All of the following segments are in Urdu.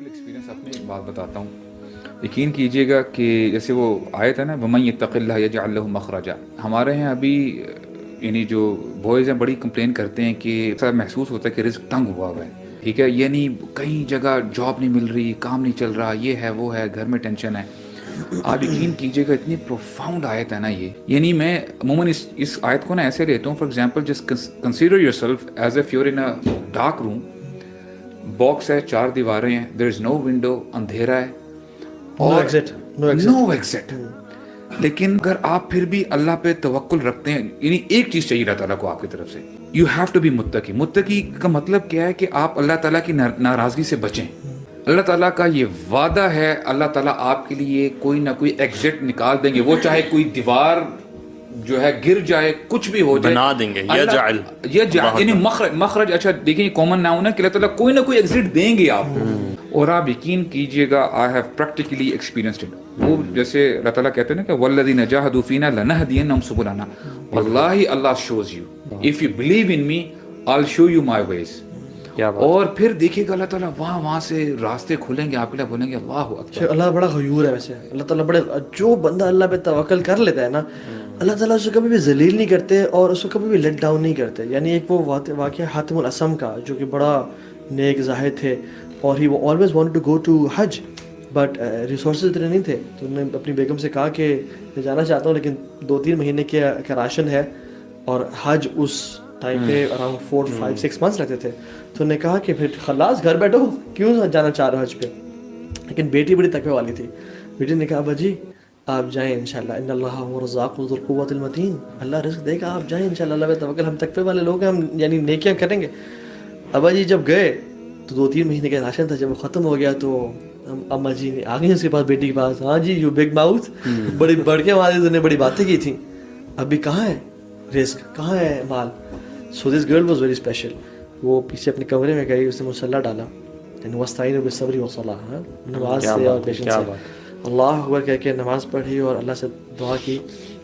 پریکٹیکل ایکسپیرینس اپنی ایک بات بتاتا ہوں. یقین کیجیے گا کہ جیسے وہ آیت ہے نا وَمَن يَتَّقِ اللَّهَ يَجْعَلْ لَهُ مَخْرَجًا, ہمارے ہیں ابھی یعنی جو بوائز ہیں بڑی کمپلین کرتے ہیں کہ ایسا محسوس ہوتا ہے کہ رزق تنگ ہوا ہوا ہے, ٹھیک ہے, یعنی کہیں جگہ جاب نہیں مل رہی, کام نہیں چل رہا, یہ ہے وہ ہے, گھر میں ٹینشن ہے. آپ یقین کیجیے گا اتنی پروفاؤنڈ آیت ہے نا یہ, یعنی میں عموماً اس آیت کو نا ایسے لیتا ہوں. For example just consider your self as if your in a dark room, box ہے, 4 دیواریں ہیں, دیر از نو ونڈو, اندھیرا ہے اور نو ایگزٹ. لیکن اگر آپ پھر بھی اللہ پہ توکل رکھتے ہیں, یعنی ایک چیز چاہیے اللہ تعالیٰ کو آپ کی طرف سے, یو ہیو ٹو بی متقی. متقی کا مطلب کیا ہے کہ آپ اللہ تعالیٰ کی ناراضگی سے بچیں. اللہ تعالیٰ کا یہ وعدہ ہے, اللہ تعالیٰ آپ کے لیے کوئی نہ کوئی ایگزٹ نکال دیں گے, وہ چاہے کوئی دیوار جو ہے گر جائے, کچھ بھی ہو جائے, بنا دیں گے. یعنی مخرج. اچھا دیکھیں یہ کامن ناؤن ہے کہ اللہ تعالیٰ کوئی نہ کوئی ایگزٹ دیں گے آپ کو. اور آپ یقین کیجئے گا I have practically experienced it. وہ جیسے اللہ تعالیٰ کہتے ہیں نا کہ والذین جاہدوا فینا لنہدینہم سبلنا, واللہ اللہ shows you, if you believe in me I'll show you my ways. اور پھر دیکھیے گا اللہ تعالیٰ وہاں سے راستے کھولیں گے, آپ کے لیے بولیں گے اللہ اکبر. اللہ بڑا غیور ہے ویسے, اللہ تعالیٰ بڑے, جو بندہ اللہ پہ توکل کر لیتا ہے نا, اللہ تعالیٰ اس کو کبھی بھی ذلیل نہیں کرتے اور اس کو کبھی بھی لیٹ ڈاؤن نہیں کرتے. یعنی ایک وہ واقعہ حاتم الاسم کا, جو کہ بڑا نیک زاہد تھے اور he always wanted to go to حج, بٹ ریسورسز اتنے نہیں تھے. تو انہوں نے اپنی بیگم سے کہا کہ میں جانا چاہتا ہوں لیکن 2-3 مہینے کا راشن ہے, اور حج اس ٹائم پہ اراؤنڈ 4-5-6 months لگتے تھے. تو انہوں نے کہا کہ پھر خلاص گھر بیٹھو, کیوں جانا چاہ رہے ہو حج پہ. لیکن بیٹی بڑی تقوی والی تھی. بیٹی نے کہا ابا جی آپ جائیں انشاءاللہ, ان اللہ هو الرزاق ذو القوۃ المتین, اللہ رزق دے گا, آپ جائیں انشاءاللہ, اللہ پہ توکل, ہم تقوی والے لوگ ہیں, ہم یعنی نیکیاں کریں گے. ابا جی جب گئے تو 2-3 مہینے کا راشن تھا, جب وہ ختم ہو گیا تو اما جی نے آ گئی اس کے پاس, بیٹی کے پاس, ہاں جی یو بگ ماؤتھ, بڑی بڑھ کے والد نے بڑی باتیں کی تھیں, ابھی کہاں ہے رزق, کہاں ہے مال. So this girl was very special. وہ پیچھے اپنے کمرے میں گئی, اس نے مصلی ڈالا, وَاسْتَعِینُوا بِالصَّبْرِ وَالصَّلَاةِ, نماز سے اور پیشنس سے اللہ اکبر کہہ کے نماز پڑھی اور اللہ سے دعا کی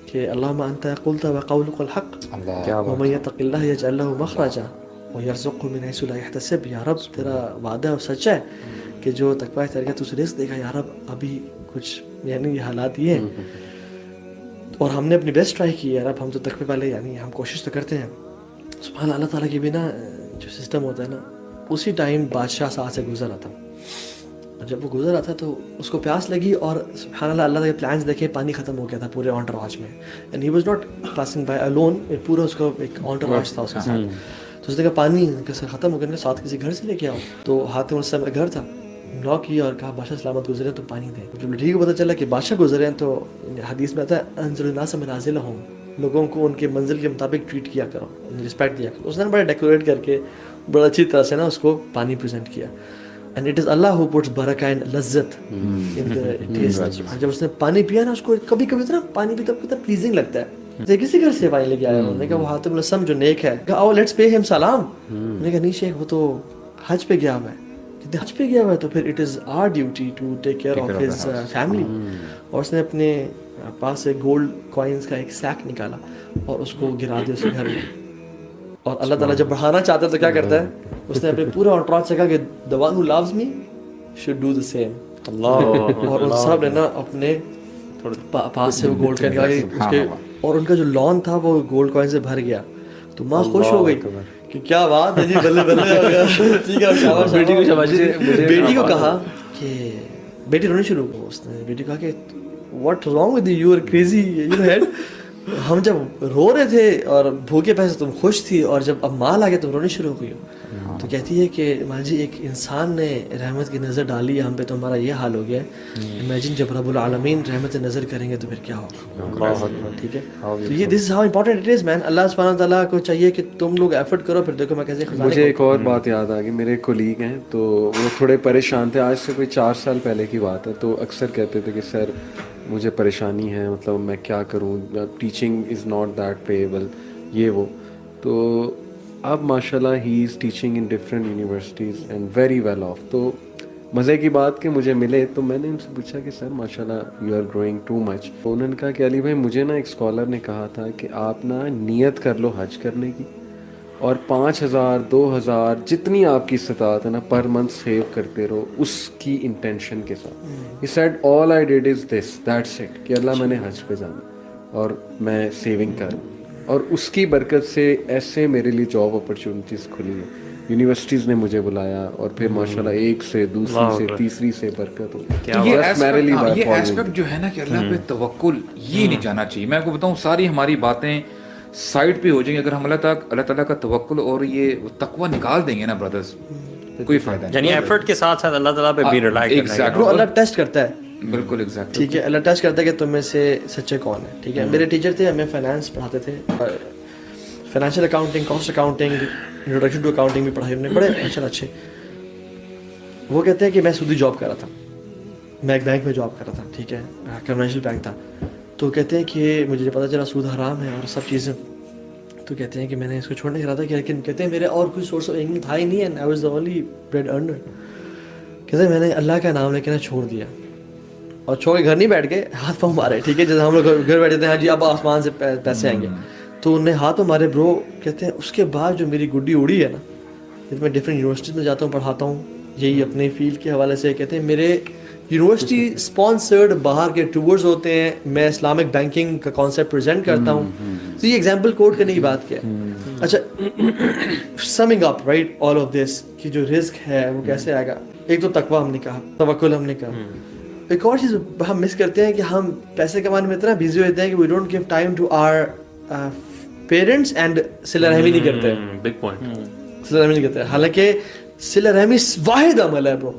کہ اللہم انت قلت وقولک الحق ومن یتق اللہ یجعل لہ مخرجا ویرزقہ من حیث لا یحتسب. یا رب تیرا وعدہ اور سچا ہے کہ جو تقوی اختیار کیا تو اسے رزق دے گا. یا رب ابھی کچھ یعنی یہ حالات یہ ہیں اور ہم نے اپنی بیسٹ ٹرائی کی ہے. یا رب ہم تو تقوی والے, یعنی ہم کوشش تو کرتے ہیں. سبحان اللہ تعالیٰ کی بھی نا جو سسٹم ہوتا ہے نا, اسی ٹائم بادشاہ ساتھ سے گزر رہا تھا, اور جب وہ گزر رہا تھا تو اس کو پیاس لگی, اور سبحان اللہ اللہ کے پلانس دیکھے, پانی ختم ہو گیا تھا پورے انٹرواج میں. And he was not passing by alone, پورا اس کو ایک انٹرواج تھا اس کے ساتھ. تو اس نے کہا پانی ختم ہو گیا, ساتھ کسی گھر سے لے کے آؤ. تو حاتم اس میں گھر تھا, نوک کیا اور کہا بادشاہ سلامت گزرے تو پانی دے. جب ٹھیک کو پتہ چلا کہ بادشاہ گزرے ہیں تو حدیث میں آتا ہے انزل الناس منازلہم, لوگوں کو ان کے منزل کے مطابق ٹریٹ کیا کرو, رسپیکٹ دیا کرو. اس نے بڑا ڈیکوریٹ کر کے بڑا اچھی طرح سے نا اس کو پانی پریزنٹ کیا. اینڈ اٹ از اللہ ہو پٹس برکہ اینڈ لذت ان دی ٹیسٹ. جب اس نے پانی پیا نا, اس کو کبھی کبھی نا پانی پیتا کتنا پلیزنگ لگتا ہے. کسی گھر سے پانی لے کے آیا, انہوں نے کہا وہ حاتم الاسم جو نیک ہے, کہا آؤ لیٹس پے ہم سلام. انہوں نے کہا نہیں شیخ, وہ تو حج پہ گیا ہوا ہے. کہتے حج پہ گیا ہوا ہے تو پھر it is our duty to take care of his family. اور اس نے اپنے پاس سے گولڈ کوائنس کا ایک سیک نکالا اور اس کو گرا دیا اس کے گھر میں. اور اللہ تعالیٰ جب بڑھانا چاہتا ہے تو کیا کرتا ہے, اس نے اپنے پورا انٹراج سے کہا کہ the one who loves me should do the same. اور ان سب نے نا اپنے پاس سے وہ گولڈ کا نکالا اس کے, اور ان کا جو لان تھا وہ گولڈ کوائن سے بھر گیا. تو ماں خوش ہو گئی کہ کیا بات ہے جی, بلے بلے ہو گیا. ٹھیک ہے, بیٹی کو کہا کہ بیٹی رونے شروع ہو. اس نے بیٹی کو کہا کہ what wrong with you, you are crazy, you know. ہم جب رو رہے تھے اور بھوکے پیسے تم خوش تھی, اور جب اب مال آ گیا تم رونے شروع ہو گئی ہو. تو کہتی ہے کہ ماں جی ایک انسان نے رحمت کی نظر ڈالی ہے ہم پہ تو ہمارا یہ حال ہو گیا ہے. امیجن جب رب العالمین رحمت نظر کریں گے تو پھر کیا ہوگا. ٹھیک ہے, تو یہ this is how important it is man. اللہ سبحانہ تعالیٰ کو چاہیے کہ تم لوگ ایفرٹ کرو. پھر دیکھو میں کیسے. مجھے ایک اور بات یاد آ گئی, میرے ایک کولیگ ہیں تو وہ تھوڑے پریشان تھے, آج سے کوئی 4 سال پہلے کی بات ہے. تو اکثر کہتے تھے کہ سر مجھے پریشانی ہے, مطلب میں کیا کروں, teaching is not that payable, یہ وہ. تو اب ماشاء اللہ ہی is teaching in different universities and very well off. تو مزے کی بات کہ مجھے ملے تو میں نے ان سے پوچھا کہ سر ماشاء اللہ you are growing too much. تو انہوں نے کہا کہ علی بھائی مجھے نا ایک اسکالر نے کہا تھا کہ آپ نا نیت کر لو حج کرنے کی, اور 5,000 2,000 جتنی آپ کی استطاعت ہے نا پر منتھ سیو کرتے رہو اس کی انٹینشن کے ساتھ. He said all I did is this, that's it, کہ اللہ میں نے حج پہ جانا اور میں سیونگ کروں, اور اس کی برکت سے ایسے میرے لیے جاب اپرچونیٹیز کھلی ہیں, یونیورسٹیز نے مجھے بلایا, اور پھر ماشاءاللہ ایک سے دوسری سے تیسری سے برکت ہو. یہ ایسپیکٹ جو ہے نا کہ اللہ پہ توکل, یہ نہیں جانا چاہیے. میں آپ کو بتاؤں ساری ہماری باتیں سائڈ پہ ہو جائیں گے اگر ہم اللہ تعالیٰ کا توکل اور یہ تقوی نکال دیں گے نا برادرز, کوئی فائدہ نہیں. یعنی ایفرٹ کے ساتھ ساتھ اللہ تعالیٰ پہ بھی ریلائی کرنا ہے. وہ اللہ ٹیسٹ کرتا ہے. بالکل ایگزیکٹ, ٹھیک ہے, اللہ ٹیسٹ کرتا ہے کہ تم میں سے سچے کون ہیں. ٹھیک ہے, میرے ٹیچر تھے, ہمیں فائنانس پڑھاتے تھے, financial accounting, cost accounting, introduction to accounting بھی پڑھائی انہوں نے, بڑے اچھے. وہ کہتے ہیں کہ میں سودی جاب کر رہا تھا, میں ایک بینک میں جاب کر رہا تھا. ٹھیک ہے, کمرشل بینک تھا. تو کہتے ہیں کہ مجھے پتہ چلا سود حرام ہے اور سب چیزیں. تو کہتے ہیں کہ میں نے اس کو چھوڑنے کا ارادہ کیا, لیکن کہتے ہیں میرے اور کوئی سورس آف انکم تھا ہی نہیں, and I was the only bread earner. کہتے ہیں میں نے اللہ کا نام لے کے چھوڑ دیا, اور چھوڑ کے گھر نہیں بیٹھ گئے, ہاتھ پاؤں مارے. ٹھیک ہے, جیسے ہم لوگ گھر بیٹھے تھے, ہاں جی اب آسمان سے پیسے آئیں گے, تو انہیں ہاتھ پاؤں مارے. برو کہتے ہیں اس کے بعد جو میری گڈی اڑی ہے نا, جب میں ڈفرینٹ یونیورسٹیز میں جاتا ہوں, پڑھاتا ہوں, یہی اپنے فیلڈ کے حوالے سے. کہتے ہیں میرے یونیورسٹی اسپانسرڈ باہر کے ٹورز ہوتے ہیں, میں اسلامک بینکنگ کا کانسیپٹ پریزنٹ کرتا ہوں. تو یہ ایگزامپل کوٹ کرنے کی بات کیا ہے. اچھا, سمنگ up right all of this, کہ جو رزق ہے وہ کیسے آئے گا. ایک تو تقویٰ ہم نے کہا, توکل ہم نے کہا. ایک اور چیز ہم مس کرتے ہیں کہ ہم پیسے کمانے میں اتنا بزی ہوتے ہیں کہ we don't give time to our parents, and صلہ رحمی نہیں کرتے. بگ پوائنٹ, صلہ رحمی نہیں کرتے. حالانکہ صلہ رحمی واحد عمل ہے برو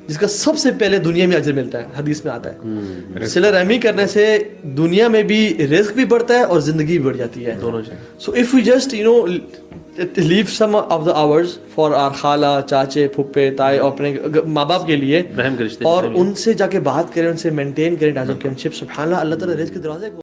جس کا سب سے پہلے دنیا میں اجر ملتا ہے. حدیث میں آتا ہے صلہ رحمی کرنے سے دنیا میں بھی رزق بھی بڑھتا ہے اور زندگی بھی بڑھ جاتی ہے. So if we just leave some of the hours for our خالہ, چاچے, پھپھے, تائے, اور اپنے ماں باپ کے لیے, اور ان سے جا کے بات کریں, ان سے مینٹین کریں ڈائریکٹ فرینڈشپ. سبحان اللہ, اللہ تعالیٰ رزق کے دروازے